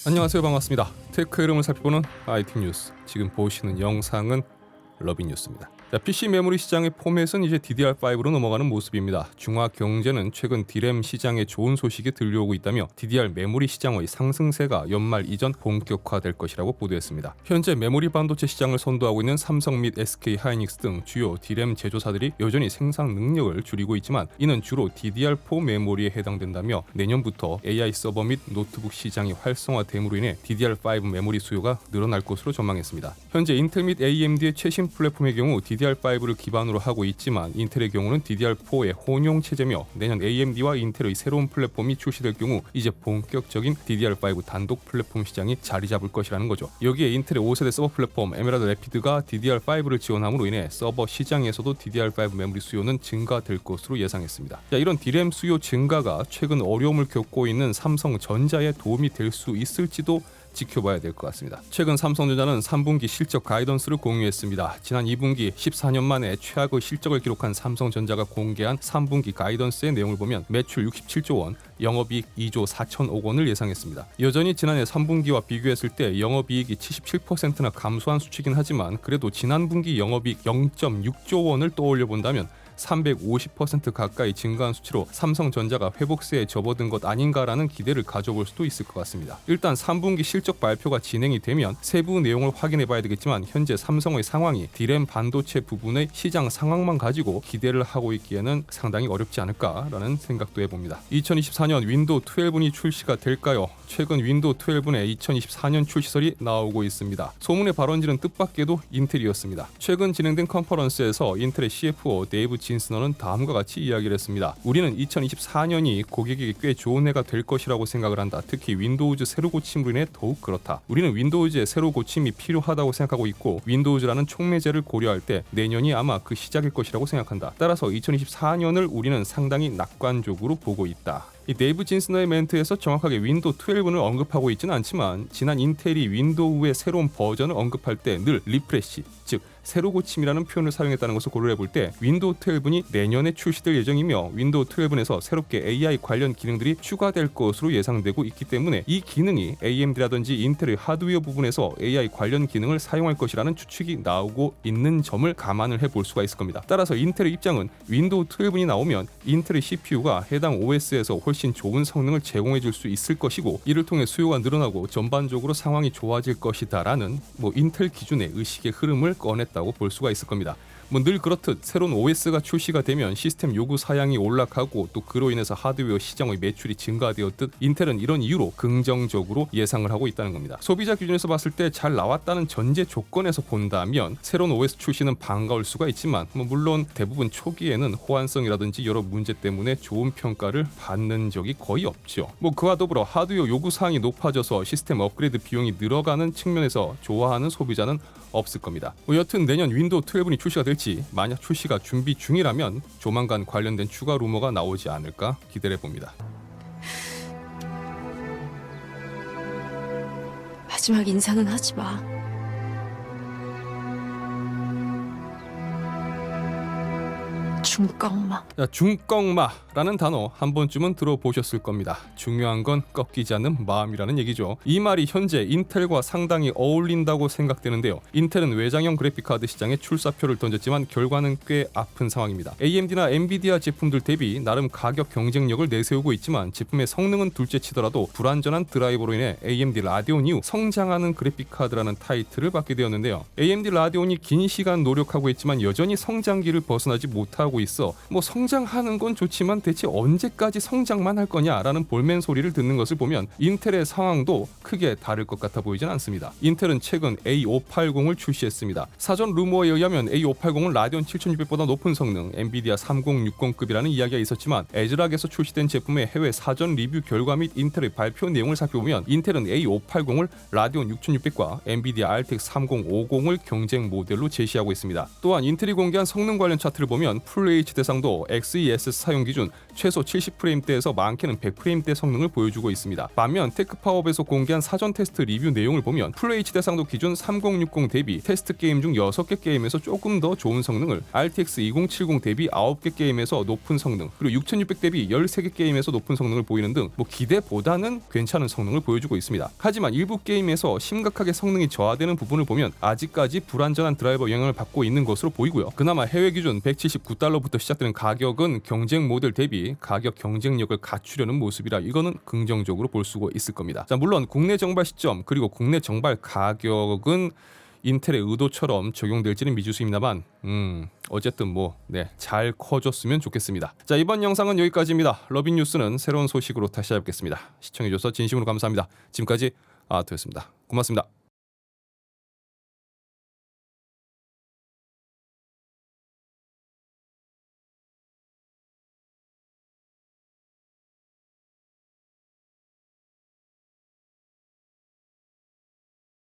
안녕하세요, 반갑습니다. 테크 흐름을 살펴보는 IT 뉴스. 지금 보시는 영상은 러비뉴스입니다. PC 메모리 시장의 포맷은 이제 DDR5로 넘어가는 모습입니다. 중화경제는 최근 D램 시장에 좋은 소식이 들려오고 있다며 DDR 메모리 시장의 상승세가 연말 이전 본격화될 것이라고 보도했습니다. 현재 메모리 반도체 시장을 선도하고 있는 삼성 및 SK 하이닉스 등 주요 D램 제조사들이 여전히 생산 능력을 줄이고 있지만 이는 주로 DDR4 메모리에 해당된다며 내년부터 AI 서버 및 노트북 시장이 활성화됨으로 인해 DDR5 메모리 수요가 늘어날 것으로 전망했습니다. 현재 인텔 및 AMD의 최신 플랫폼의 경우 DDR5를 기반으로 하고 있지만 인텔의 경우는 DDR4의 혼용 체제며 내년 AMD와 인텔의 새로운 플랫폼이 출시될 경우 이제 본격적인 DDR5 단독 플랫폼 시장이 자리 잡을 것이라는 거죠. 여기에 인텔의 5세대 서버 플랫폼 에메랄드 래피드가 DDR5를 지원함으로 인해 서버 시장에서도 DDR5 메모리 수요는 증가될 것으로 예상했습니다. 이런 D램 수요 증가가 최근 어려움을 겪고 있는 삼성전자에 도움이 될 수 있을지도 지켜봐야 될 것 같습니다. 최근 삼성전자는 3분기 실적 가이던스를 공유했습니다. 지난 2분기 14년 만에 최악의 실적을 기록한 삼성전자가 공개한 3분기 가이던스의 내용을 보면 매출 67조 원, 영업이익 2조 4천억 원을 예상했습니다. 여전히 지난해 3분기와 비교했을 때 영업이익이 77%나 감소한 수치긴 하지만 그래도 지난 분기 영업이익 0.6조 원을 떠올려 본다면 350% 가까이 증가한 수치로 삼성전자가 회복세에 접어든 것 아닌가라는 기대를 가져볼 수도 있을 것 같습니다. 일단 3분기 실적 발표가 진행이 되면 세부 내용을 확인해 봐야 되겠지만 현재 삼성의 상황이 D램 반도체 부분의 시장 상황만 가지고 기대를 하고 있기에는 상당히 어렵지 않을까라는 생각도 해봅니다. 2024년 윈도우 12이 출시가 될까요? 최근 윈도우 12의 2024년 출시설이 나오고 있습니다. 소문의 발원지는 뜻밖에도 인텔이었습니다. 최근 진행된 컨퍼런스에서 인텔의 CFO 데이브 진스너는 다음과 같이 이야기를 했습니다. 우리는 2024년이 고객에게 꽤 좋은 해가 될 것이라고 생각을 한다. 특히 윈도우즈 새로 고침으로 인해 더욱 그렇다. 우리는 윈도우즈의 새로 고침이 필요하다고 생각하고 있고 윈도우즈라는 촉매제를 고려할 때 내년이 아마 그 시작일 것이라고 생각한다. 따라서 2024년을 우리는 상당히 낙관적으로 보고 있다. 이 데이브 진스너의 멘트에서 정확하게 윈도우 12를 언급하고 있지는 않지만 지난 인텔이 윈도우의 새로운 버전을 언급할 때 늘 리프레시, 즉 새로 고침이라는 표현을 사용했다는 것을 고려해 볼 때 윈도우 12이 내년에 출시될 예정이며 윈도우 12에서 새롭게 AI 관련 기능들이 추가될 것으로 예상되고 있기 때문에 이 기능이 AMD라든지 인텔의 하드웨어 부분에서 AI 관련 기능을 사용할 것이라는 추측이 나오고 있는 점을 감안을 해볼 수가 있을 겁니다. 따라서 인텔의 입장은 윈도우 12이 나오면 인텔의 CPU가 해당 OS에서 훨씬 좋은 성능을 제공해 줄 수 있을 것이고 이를 통해 수요가 늘어나고 전반적으로 상황이 좋아질 것이다라는 인텔 기준의 의식의 흐름을 꺼냈다고 볼 수가 있을 겁니다. 늘 그렇듯 새로운 OS가 출시가 되면 시스템 요구 사양이 올라가고 또 그로 인해서 하드웨어 시장의 매출이 증가되었듯 인텔은 이런 이유로 긍정적으로 예상을 하고 있다는 겁니다. 소비자 기준에서 봤을 때 잘 나왔다는 전제 조건에서 본다면 새로운 OS 출시는 반가울 수가 있지만 물론 대부분 초기에는 호환성이라든지 여러 문제 때문에 좋은 평가를 받는 적이 거의 없죠. 그와 더불어 하드웨어 요구 사항이 높아져서 시스템 업그레이드 비용이 늘어가는 측면에서 좋아하는 소비자는 없을 겁니다. 여튼 내년 윈도우 12이 출시가 될지 만약 출시가 준비 중이라면 조만간 관련된 추가 루머가 나오지 않을까 기대해 봅니다. 마지막 인사는 하지 마. 중꺾마. 중꺾마라는 단어 한 번쯤은 들어보셨을 겁니다. 중요한 건 꺾이지 않는 마음이라는 얘기죠. 이 말이 현재 인텔과 상당히 어울린다고 생각되는데요. 인텔은 외장형 그래픽카드 시장에 출사표를 던졌지만 결과는 꽤 아픈 상황입니다. AMD나 엔비디아 제품들 대비 나름 가격 경쟁력을 내세우고 있지만 제품의 성능은 둘째치더라도 불완전한 드라이버로 인해 AMD 라데온 이후 성장하는 그래픽카드라는 타이틀을 받게 되었는데요. AMD 라데온이 긴 시간 노력하고 있지만 여전히 성장기를 벗어나지 못하고 있어 성장하는 건 좋지만 대체 언제까지 성장만 할 거냐라는 볼멘 소리를 듣는 것을 보면 인텔의 상황도 크게 다를 것 같아 보이진 않습니다. 인텔은 최근 A580을 출시했습니다. 사전 루머에 의하면 A580은 라데온 7600보다 높은 성능, 엔비디아 3060급이라는 이야기가 있었지만 에즈락에서 출시된 제품의 해외 사전 리뷰 결과 및 인텔의 발표 내용을 살펴보면 인텔은 A580을 라데온 6600과 엔비디아 RTX 3050을 경쟁 모델로 제시하고 있습니다. 또한 인텔이 공개한 성능 관련 차트를 보면 풀 FH 대상도 XES 사용 기준 최소 70프레임대에서 많게는 100프레임대 성능을 보여주고 있습니다. 반면 테크파업에서 공개한 사전 테스트 리뷰 내용을 보면 FH 대상도 기준 3060 대비 테스트 게임 중 6개 게임에서 조금 더 좋은 성능을, RTX 2070 대비 9개 게임에서 높은 성능, 그리고 6600 대비 13개 게임에서 높은 성능을 보이는 등 기대보다는 괜찮은 성능을 보여주고 있습니다. 하지만 일부 게임에서 심각하게 성능이 저하되는 부분을 보면 아직까지 불안전한 드라이버 영향을 받고 있는 것으로 보이고요. 그나마 해외 기준 179달러부터 시작되는 가격은 경쟁 모델 대비 가격 경쟁력을 갖추려는 모습이라 이거는 긍정적으로 볼 수가 있을 겁니다. 자, 물론 국내 정발 시점 그리고 국내 정발 가격은 인텔의 의도처럼 적용될지는 미지수입니다만 어쨌든 잘 커졌으면 좋겠습니다. 자, 이번 영상은 여기까지입니다. 러빈 뉴스는 새로운 소식으로 다시 찾아뵙겠습니다. 시청해주셔서 진심으로 감사합니다. 지금까지 아토였습니다. 고맙습니다.